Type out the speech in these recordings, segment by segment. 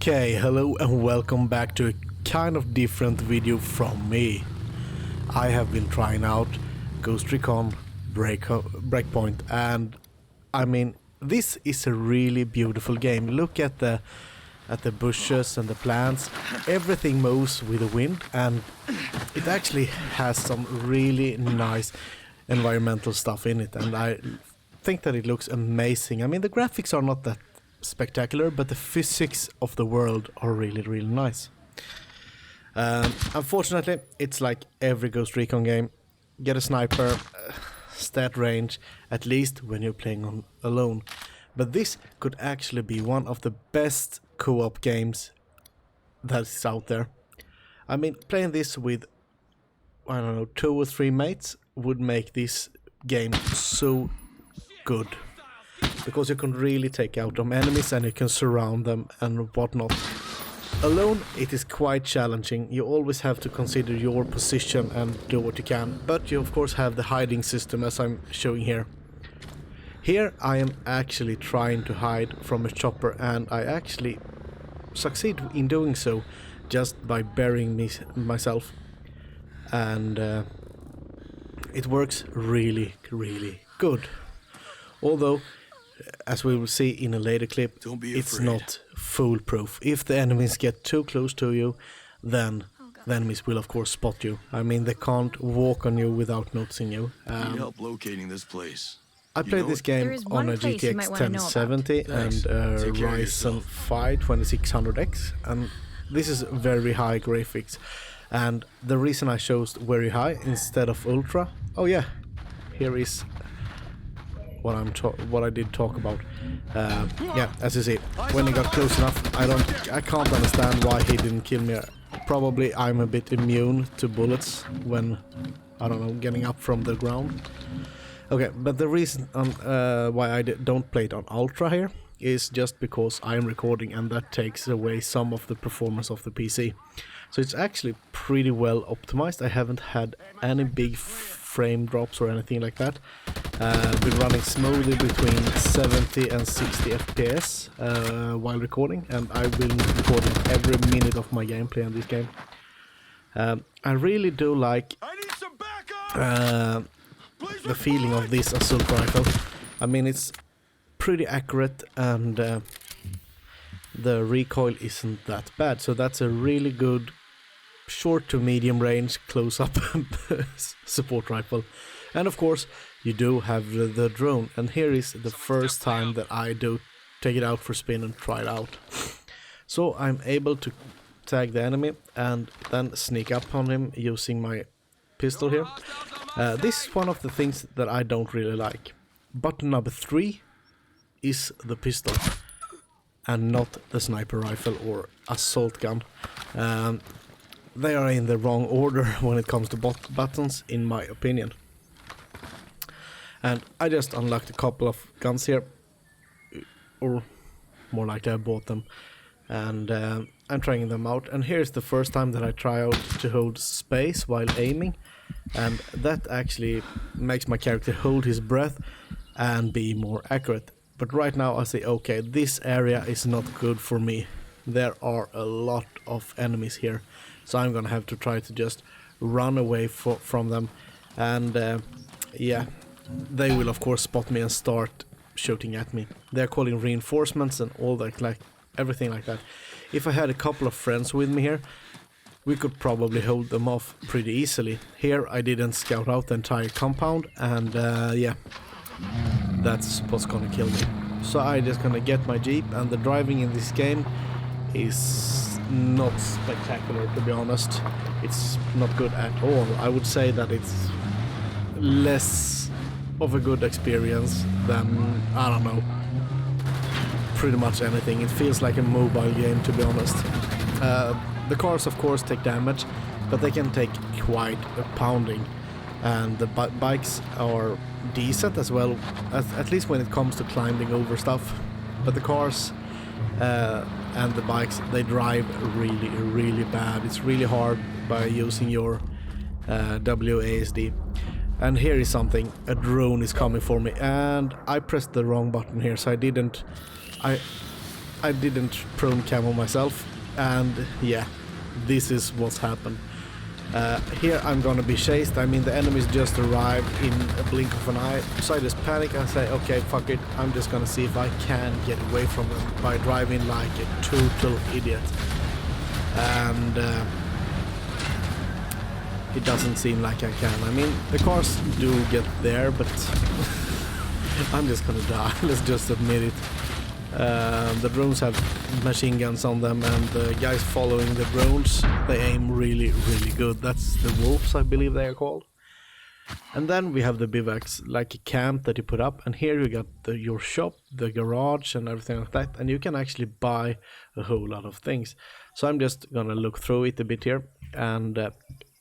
Okay, hello and welcome back to a kind of different video from me. I have been trying out Recon Breakpoint, and I mean, this is a really beautiful game. Look at the bushes and the plants. Everything moves with the wind, and it actually has some really nice environmental stuff in it, and I think that it looks amazing. I mean, the graphics are not that spectacular, but the physics of the world are really nice. Unfortunately, it's like every Ghost Recon game. Get a sniper, stat range, at least when you're playing alone. But this could actually be one of the best co-op games that's out there. I mean, playing this with, I don't know, 2 or 3 mates would make this game so good. Because you can really take out them enemies and you can surround them and whatnot. Alone it is quite challenging. You always have to consider your position and do what you can. But you of course have the hiding system, as I'm showing here. Here I am actually trying to hide from a chopper, and I actually succeed in doing so just by burying myself. And it works really good. Although, as we will see in a later clip, it's not foolproof. If the enemies get too close to you, then the enemies will of course spot you. I mean, they can't walk on you without noticing you. Need help locating this place. I played this game on a GTX 1070 and a Ryzen 5 2600X, and this is very high graphics. And the reason I chose very high instead of ultra, oh yeah, here is what I did talk about. Yeah, as you see, when he got close enough, I can't understand why he didn't kill me. Probably I'm a bit immune to bullets when, I don't know, getting up from the ground. Okay, but the reason why I don't play it on ultra here is just because I'm recording, and that takes away some of the performance of the PC. So it's actually pretty well optimized. I haven't had any big frame drops or anything like that. Been running smoothly between 70 and 60 FPS while recording, and I will be recording every minute of my gameplay in this game. I really do like the feeling of this assault rifle. I mean, it's pretty accurate, and the recoil isn't that bad, so that's a really good short to medium range close-up support rifle. And of course you do have the drone, and here is the first time that I do take it out for spin and try it out. So I'm able to tag the enemy and then sneak up on him using my pistol here. This is one of the things that I don't really like. Button number 3 is the pistol and not the sniper rifle or assault gun. They are in the wrong order when it comes to buttons, in my opinion. And I just unlocked a couple of guns here, or more likely I bought them, and I'm trying them out. And here's the first time that I try out to hold space while aiming, and that actually makes my character hold his breath and be more accurate. But right now I say, okay, this area is not good for me. There are a lot of enemies here, so I'm gonna have to try to just run away from them. And yeah, they will of course spot me and start shooting at me. They're calling reinforcements and all that, like everything like that. If I had a couple of friends with me here, we could probably hold them off pretty easily. Here I didn't scout out the entire compound, and yeah, that's what's gonna kill me. So I just gonna get my jeep, and the driving in this game is not spectacular, to be honest. It's not good at all. I would say that it's less of a good experience than, I don't know, pretty much anything. It feels like a mobile game, to be honest. The cars of course take damage, but they can take quite a pounding, and the bikes are decent as well, at least when it comes to climbing over stuff. But the cars and the bikes, they drive really bad. It's really hard by using your WASD. And here is something, a drone is coming for me, and I pressed the wrong button here, so I I didn't prone camo myself, and yeah, this is what's happened. Here I'm gonna be chased. I mean, the enemies just arrived in a blink of an eye, so I just panic and say, okay, fuck it, I'm just gonna see if I can get away from them by driving like a total idiot. And it doesn't seem like I can. I mean, the cars do get there, but I'm just gonna die. Let's just admit it. The drones have machine guns on them, and the guys following the drones, they aim really, really good. That's the wolves, I believe they are called. And then we have the bivouacs, like a camp that you put up, and here you got your shop, the garage, and everything like that, and you can actually buy a whole lot of things. So I'm just gonna look through it a bit here, and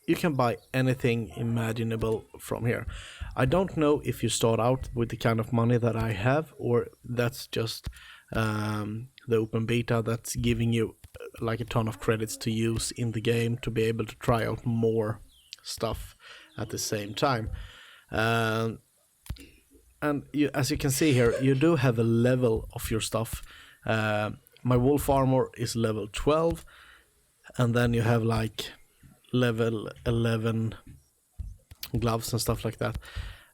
you can buy anything imaginable from here. I don't know if you start out with the kind of money that I have, or that's just the open beta that's giving you like a ton of credits to use in the game to be able to try out more stuff at the same time. And you, as you can see here, you do have a level of your stuff. My wolf armor is level 12, and then you have like level 11 gloves and stuff like that.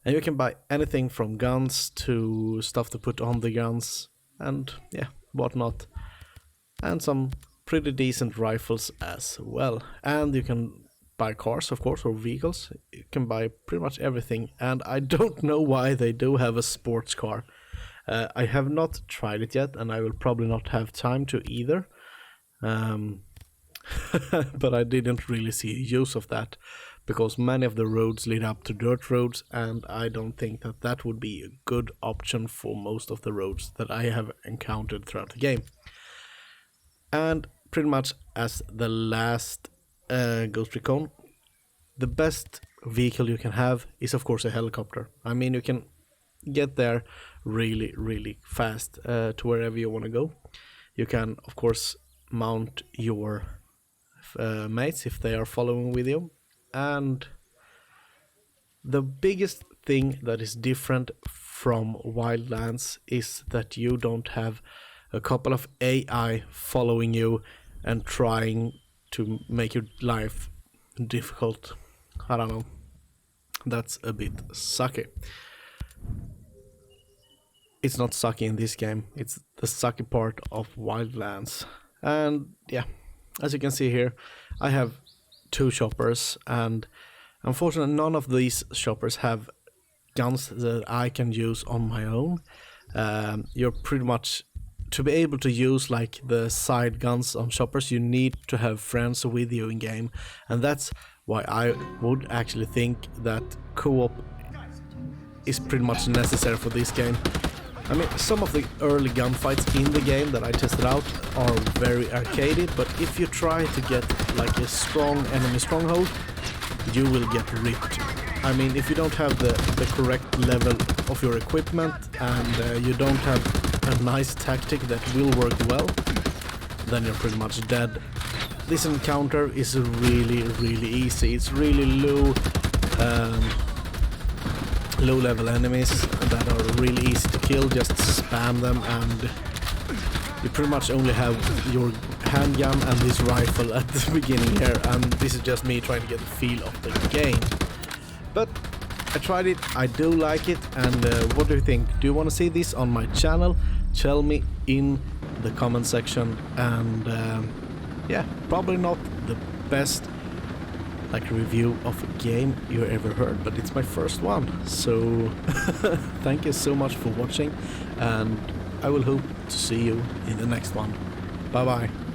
And you can buy anything from guns to stuff to put on the guns, and yeah, whatnot. And some pretty decent rifles as well. And you can buy cars, of course, or vehicles. You can buy pretty much everything. And I don't know why they do have a sports car. I have not tried it yet, and I will probably not have time to either. But I didn't really see use of that, because many of the roads lead up to dirt roads, and I don't think that that would be a good option for most of the roads that I have encountered throughout the game. And pretty much as the last Ghost Recon, the best vehicle you can have is of course a helicopter. I mean, you can get there really, really fast to wherever you want to go. You can of course mount your mates if they are following with you. And the biggest thing that is different from Wildlands is that you don't have a couple of AI following you and trying to make your life difficult. I don't know. That's a bit sucky. It's not sucky in this game. It's the sucky part of Wildlands. And yeah, as you can see here, I have 2 shoppers, and unfortunately none of these shoppers have guns that I can use on my own. You're pretty much, to be able to use like the side guns on shoppers, you need to have friends with you in game, and that's why I would actually think that co-op is pretty much necessary for this game. I mean, some of the early gunfights in the game that I tested out are very arcadey, but if you try to get like a strong enemy stronghold, you will get ripped. I mean, if you don't have the correct level of your equipment, and you don't have a nice tactic that will work well, then you're pretty much dead. This encounter is really, really easy. It's really low level enemies that are really easy to kill. Just spam them, and you pretty much only have your handgun and this rifle at the beginning here, and this is just me trying to get the feel of the game. But I tried it, I do like it, and what do you think? Do you want to see this on my channel? Tell me in the comment section. And yeah, probably not the best like review of a game you ever heard, but it's my first one. So thank you so much for watching, and I will hope to see you in the next one. Bye bye.